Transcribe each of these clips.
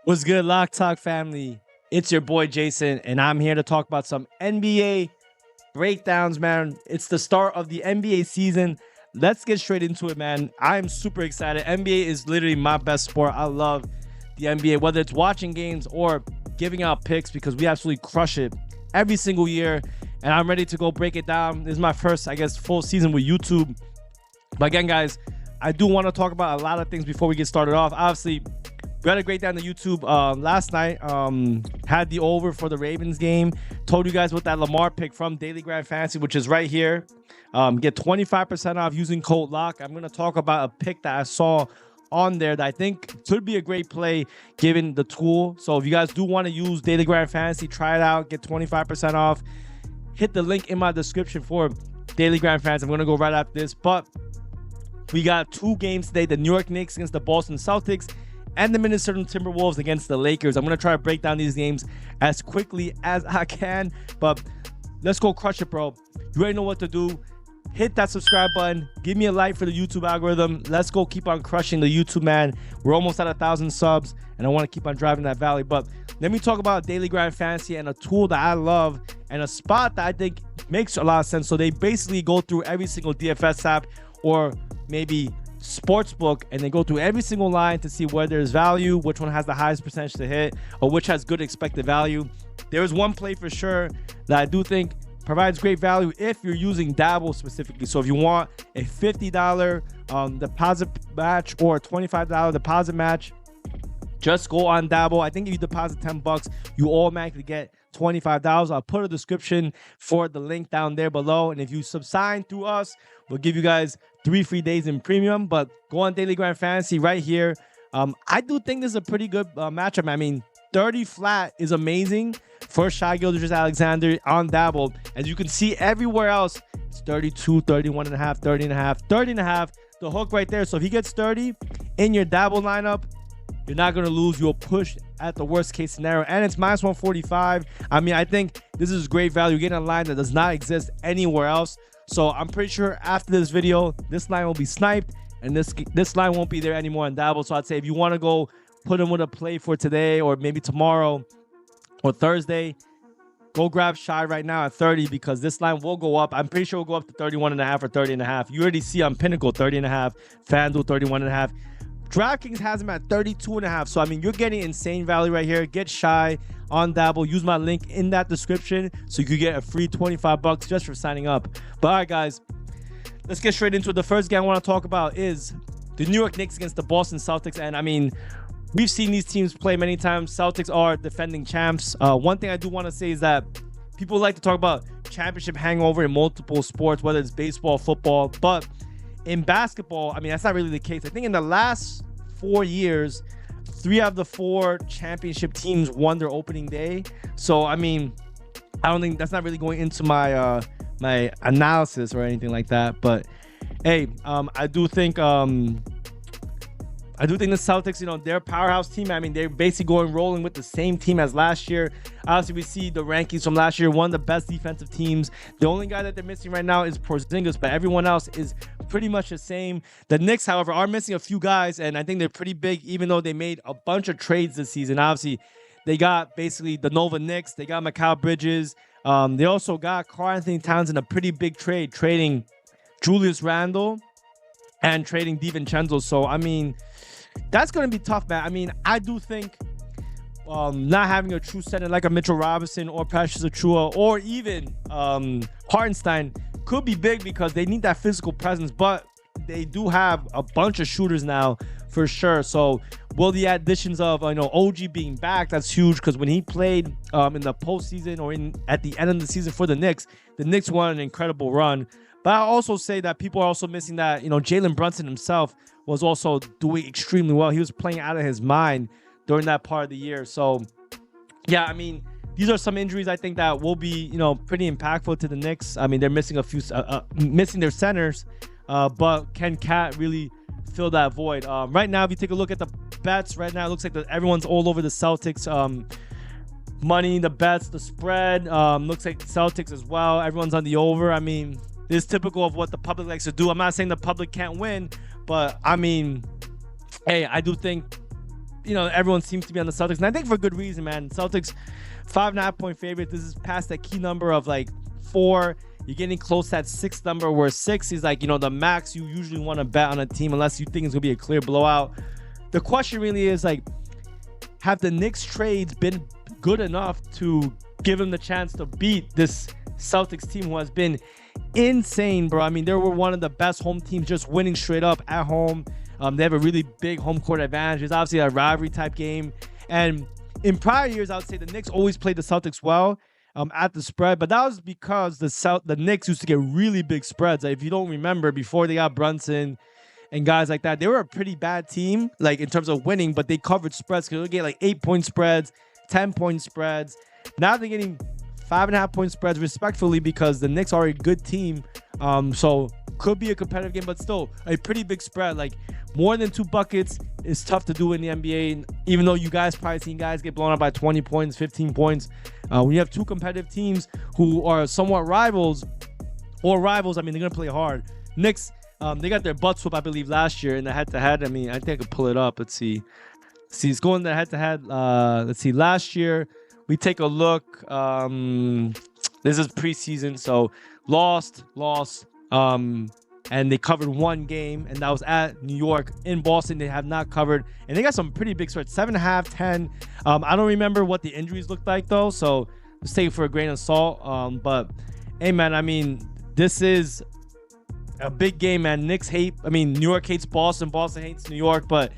What's good, Lock Talk family? It's your boy Jason, and I'm here to talk about some NBA breakdowns, man. It's the start of the NBA season. Let's get straight into it, man. I'm super excited. NBA is literally my best sport. I love the NBA, whether it's watching games or giving out picks, because we absolutely crush it every single year. And I'm ready to go break it down. This is my first, full season with YouTube. But again, guys, I do want to talk about a lot of things before we get started off. Obviously, we had a great day on the YouTube last night. Had the over for the Ravens game. Told you guys what that Lamar pick from Daily Grand Fantasy, which is right here. Get 25% off using code LOCK. I'm going to talk about a pick that I saw on there that I think could be a great play given the tool. So if you guys do want to use Daily Grand Fantasy, try it out. Get 25% off. Hit the link in my description for Daily Grand Fantasy. I'm going to go right after this. But we got two games today. The New York Knicks against the Boston Celtics and the Minnesota Timberwolves against the Lakers. I'm going to try to break down these games as quickly as I can, but let's go crush it, bro. You already know what to do. Hit that subscribe button. Give me a like for the YouTube algorithm. Let's go keep on crushing the YouTube, man. We're almost at 1,000 subs, and I want to keep on driving that valley. But let me talk about Daily Grind Fantasy and a tool that I love and a spot that I think makes a lot of sense. So they basically go through every single DFS app or maybe sportsbook, and they go through every single line to see where there's value, which one has the highest percentage to hit, or which has good expected value. There is one play for sure that I do think provides great value if you're using Dabble specifically. So if you want a $50 deposit match or a $25 deposit match, just go on Dabble. I think if you deposit $10, you automatically get $25. I'll put a description for the link down there below. And if you subsign through us, we'll give you guys 3 free days in premium. But go on Daily Grand Fantasy right here. I do think this is a pretty good matchup. I mean, 30 flat is amazing for Shai Gilgeous-Alexander on Dabble. As you can see everywhere else, it's 32, 31.5, 30.5, 30.5. The hook right there. So if he gets 30 in your Dabble lineup, you're not going to lose. You'll push at the worst case scenario. And it's minus 145. I mean, I think this is great value. You're getting a line that does not exist anywhere else. So I'm pretty sure after this video, this line will be sniped. And this line won't be there anymore on Dabble. So I'd say if you want to go put him with a play for today or maybe tomorrow or Thursday, go grab Shai right now at 30, because this line will go up. I'm pretty sure it'll go up to 31.5 or 30.5. You already see on Pinnacle 30.5, FanDuel 31.5. DraftKings has him at 32.5. So, I mean, you're getting insane value right here. Get Shai on Dabble. Use my link in that description so you could get a free $25 just for signing up. But, all right, guys, let's get straight into it. The first game I want to talk about is the New York Knicks against the Boston Celtics. And, I mean, we've seen these teams play many times. Celtics are defending champs. One thing I do want to say is that people like to talk about championship hangover in multiple sports, whether it's baseball, football, but in basketball, I mean, that's not really the case. I think in the last 4 years, 3 out of the 4 championship teams won their opening day. So, I mean, I don't think that's not really going into my my analysis or anything like that. But hey, I do think the Celtics, you know, they're a powerhouse team. I mean, they're basically rolling with the same team as last year. Obviously, we see the rankings from last year, one of the best defensive teams. The only guy that they're missing right now is Porzingis, but everyone else is pretty much the same. The Knicks, however, are missing a few guys, and I think they're pretty big, even though they made a bunch of trades this season. Obviously, they got basically the Nova Knicks. They got Mikal Bridges. They also got Karl-Anthony Towns in a pretty big trade, trading Julius Randle and trading DiVincenzo. So, I mean, that's going to be tough, man. I mean, I do think not having a true center like a Mitchell Robinson or Precious Achiuwa or even Hartenstein could be big, because they need that physical presence, but they do have a bunch of shooters now for sure. So will the additions of OG being back, that's huge, because when he played in the postseason or at the end of the season for the Knicks won an incredible run. But I also say that people are also missing that, Jalen Brunson himself was also doing extremely well. He was playing out of his mind during that part of the year. So, yeah, I mean, these are some injuries I think that will be, pretty impactful to the Knicks. I mean, they're missing a few, missing their centers, but can Cat really fill that void? Right now, if you take a look at the bets, right now it looks like everyone's all over the Celtics. Money, the bets, the spread, looks like Celtics as well. Everyone's on the over. I mean, this is typical of what the public likes to do. I'm not saying the public can't win, but I mean, hey, I do think everyone seems to be on the Celtics, and I think for good reason, man. Celtics 5.5-point favorite. This is past that key number of like 4. You're getting close to that 6 number, where 6 is like, the max you usually want to bet on a team unless you think it's gonna be a clear blowout. The question really is like, have the Knicks trades been good enough to give them the chance to beat this Celtics team who has been insane, bro? I mean, they were one of the best home teams, just winning straight up at home. They have a really big home court advantage. It's obviously a rivalry type game. And in prior years, I would say the Knicks always played the Celtics well at the spread, but that was because the Knicks used to get really big spreads. Like, if you don't remember, before they got Brunson and guys like that, they were a pretty bad team, like in terms of winning, but they covered spreads because they would get like 8-point spreads, 10-point spreads. Now they're getting 5.5-point spreads respectfully because the Knicks are a good team. So could be a competitive game, but still a pretty big spread. Like, more than 2 buckets is tough to do in the NBA. Even though you guys probably seen guys get blown out by 20 points, 15 points. When you have 2 competitive teams who are somewhat rivals, I mean, they're going to play hard. Knicks, they got their butts whooped, I believe, last year in the head-to-head. I mean, I think I could pull it up. Let's see. It's going to head-to-head. Let's see. Last year, we take a look. This is preseason, so lost. And they covered 1 game, and that was at New York. In Boston, they have not covered, and they got some pretty big spreads, 7.5, 10. I don't remember what the injuries looked like, though, so let's take it for a grain of salt. But, hey, man, I mean, this is a big game, man. New York hates Boston. Boston hates New York, but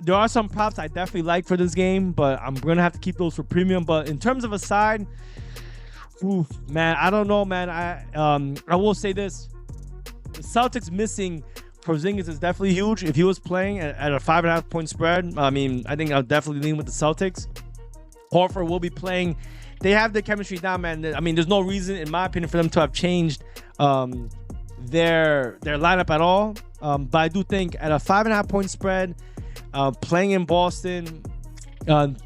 there are some props I definitely like for this game, but I'm going to have to keep those for premium. But in terms of a side, man, I don't know, man. I will say this. The Celtics missing Porzingis is definitely huge. If he was playing at a 5.5-point spread, I mean, I think I'll definitely lean with the Celtics. Horford will be playing. They have the chemistry down, man. I mean, there's no reason, in my opinion, for them to have changed their lineup at all. But I do think at a 5.5-point spread, playing in Boston,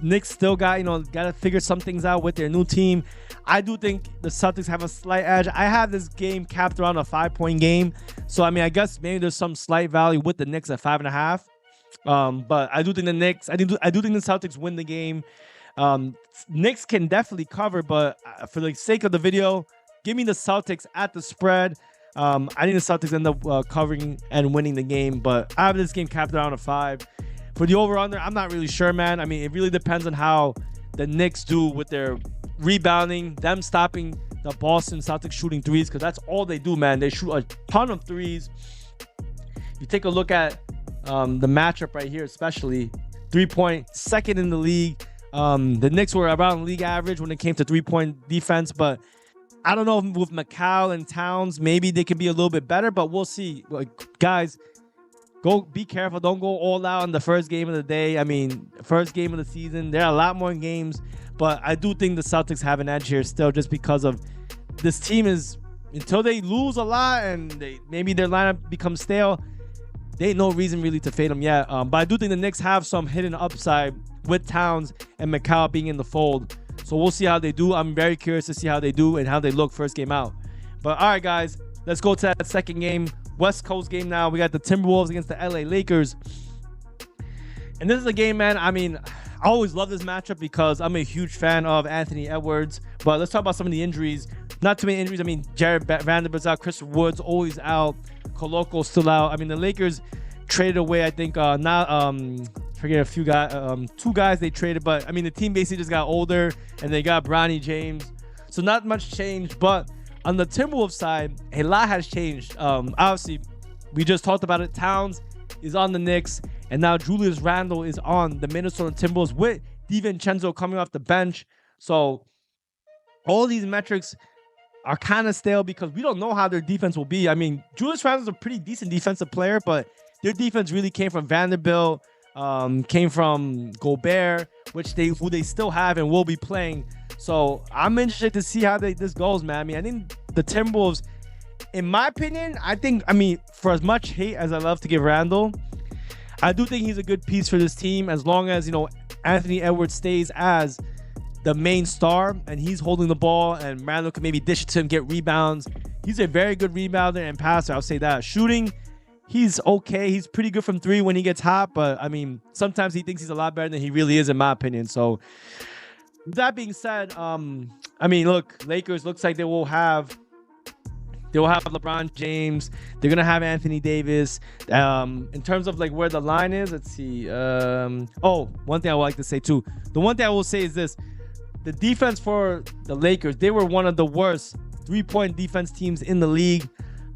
Knicks still got to figure some things out with their new team. I do think the Celtics have a slight edge. I have this game capped around a 5-point game. So, I mean, I guess maybe there's some slight value with the Knicks at 5.5. But I do think the Knicks, I do think the Celtics win the game. Knicks can definitely cover, but for the sake of the video, give me the Celtics at the spread. I think the Celtics end up covering and winning the game, but I have this game capped around a 5. For the over-under, I'm not really sure, man. I mean, it really depends on how the Knicks do with their rebounding, them stopping the Boston Celtics shooting threes, because that's all they do, man. They shoot a ton of threes. You take a look at the matchup right here, especially 3-point, second in the league. The Knicks were around league average when it came to 3-point defense, but I don't know if with McCall and Towns, maybe they can be a little bit better, but we'll see. Like, guys, be careful. Don't go all out on the first game of the day. I mean, first game of the season. There are a lot more games, but I do think the Celtics have an edge here still, just because of this team is, until they lose a lot and maybe their lineup becomes stale, there ain't no reason really to fade them yet. But I do think the Knicks have some hidden upside with Towns and McCall being in the fold. So we'll see how they do. I'm very curious to see how they do and how they look first game out. But all right, guys, let's go to that second game. West Coast game now. We got the Timberwolves against the LA Lakers. And this is a game, man. I mean, I always love this matchup because I'm a huge fan of Anthony Edwards. But let's talk about some of the injuries. Not too many injuries. I mean, Jared Vanderbilt's out. Chris Woods always out. Coloco's still out. I mean, the Lakers traded away, I think, forget a few guys, 2 guys they traded. But, I mean, the team basically just got older, and they got Bronny James. So not much changed. But on the Timberwolves side, a lot has changed. Obviously, we just talked about it. Towns is on the Knicks, and now Julius Randle is on the Minnesota Timberwolves with DiVincenzo coming off the bench. So all these metrics are kind of stale because we don't know how their defense will be. I mean, Julius Randle's a pretty decent defensive player, but their defense really came from Vanderbilt, came from Gobert, who they still have and will be playing. So I'm interested to see how this goes, man. I mean, I think the Timberwolves, in my opinion, for as much hate as I love to give Randle, I do think he's a good piece for this team as long as, Anthony Edwards stays as the main star and he's holding the ball and Randle can maybe dish it to him, get rebounds. He's a very good rebounder and passer. I'll say that. Shooting, he's okay. He's pretty good from three when he gets hot, but I mean, sometimes he thinks he's a lot better than he really is, in my opinion. So that being said, I mean, look, Lakers looks like they will have LeBron James. They're gonna have Anthony Davis. In terms of like where the line is, let's see. Oh, one thing I would like to say too. The one thing I will say is this: the defense for the Lakers, they were one of the worst 3-point defense teams in the league.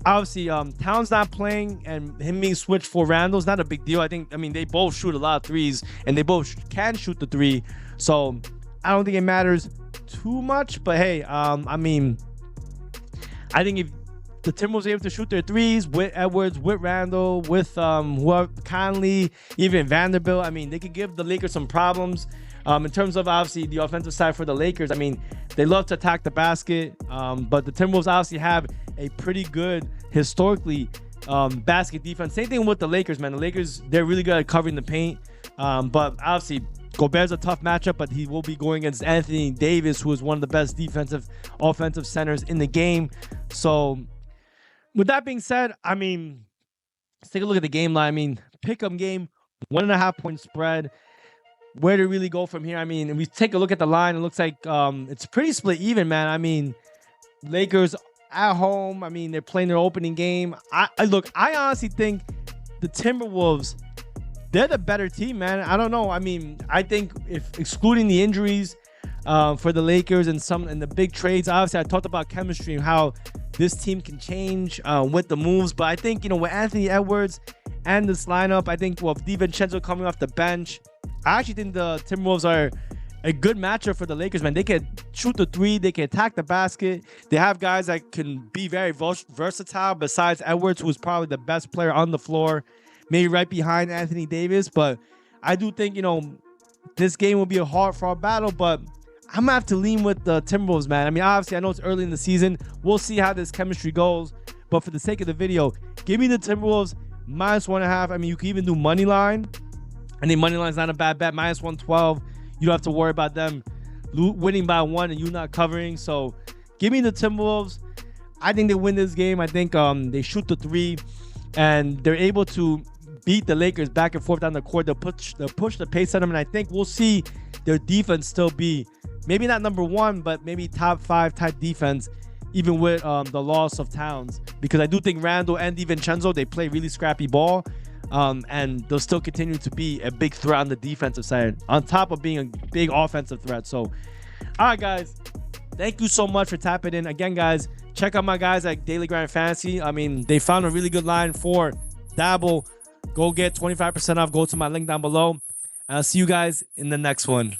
Obviously, Towns not playing and him being switched for Randle's not a big deal. I mean, they both shoot a lot of threes and they both can shoot the three. So I don't think it matters too much. But hey, I mean, I think if the Timberwolves are able to shoot their threes with Edwards, with Randle, with whoever, Conley, even Vanderbilt, I mean, they could give the Lakers some problems. In terms of obviously the offensive side for the Lakers, I mean, they love to attack the basket, but the Timberwolves obviously have a pretty good historically basket defense. Same thing with the Lakers, man. The Lakers, they're really good at covering the paint, but obviously Gobert's a tough matchup, but he will be going against Anthony Davis, who is one of the best offensive centers in the game. So with that being said, I mean, let's take a look at the game line. I mean, pick-em game, 1.5 point spread. Where to really go from here? I mean, if we take a look at the line, it looks like it's pretty split even, man. I mean, Lakers at home. I mean, they're playing their opening game. I honestly think the Timberwolves, they're the better team, man. I don't know. I mean, I think if excluding the injuries for the Lakers and the big trades, obviously I talked about chemistry and how this team can change with the moves. But I think, you know, with Anthony Edwards and this lineup, I think with DiVincenzo coming off the bench, I actually think the Timberwolves are a good matchup for the Lakers, man. They can shoot the three. They can attack the basket. They have guys that can be very versatile besides Edwards, who is probably the best player on the floor, maybe right behind Anthony Davis. But I do think, you know, this game will be a hard-fought battle, but I'm going to have to lean with the Timberwolves, man. I mean, obviously, I know it's early in the season. We'll see how this chemistry goes. But for the sake of the video, give me the Timberwolves -1.5. I mean, you can even do money line. I think money line is not a bad bet. -112. You don't have to worry about them winning by 1 and you not covering. So give me the Timberwolves. I think they win this game. I think they shoot the three and they're able to beat the Lakers back and forth down the court. They'll push the pace on them, and I think we'll see their defense still be maybe not number 1, but maybe top 5 type defense, even with the loss of Towns, because I do think Randle and DiVincenzo, they play really scrappy ball. And they'll still continue to be a big threat on the defensive side, on top of being a big offensive threat. So, all right, guys, thank you so much for tapping in. Again, guys, check out my guys at Daily Grind Fantasy. I mean, they found a really good line for Dabble. Go get 25% off. Go to my link down below. I'll see you guys in the next one.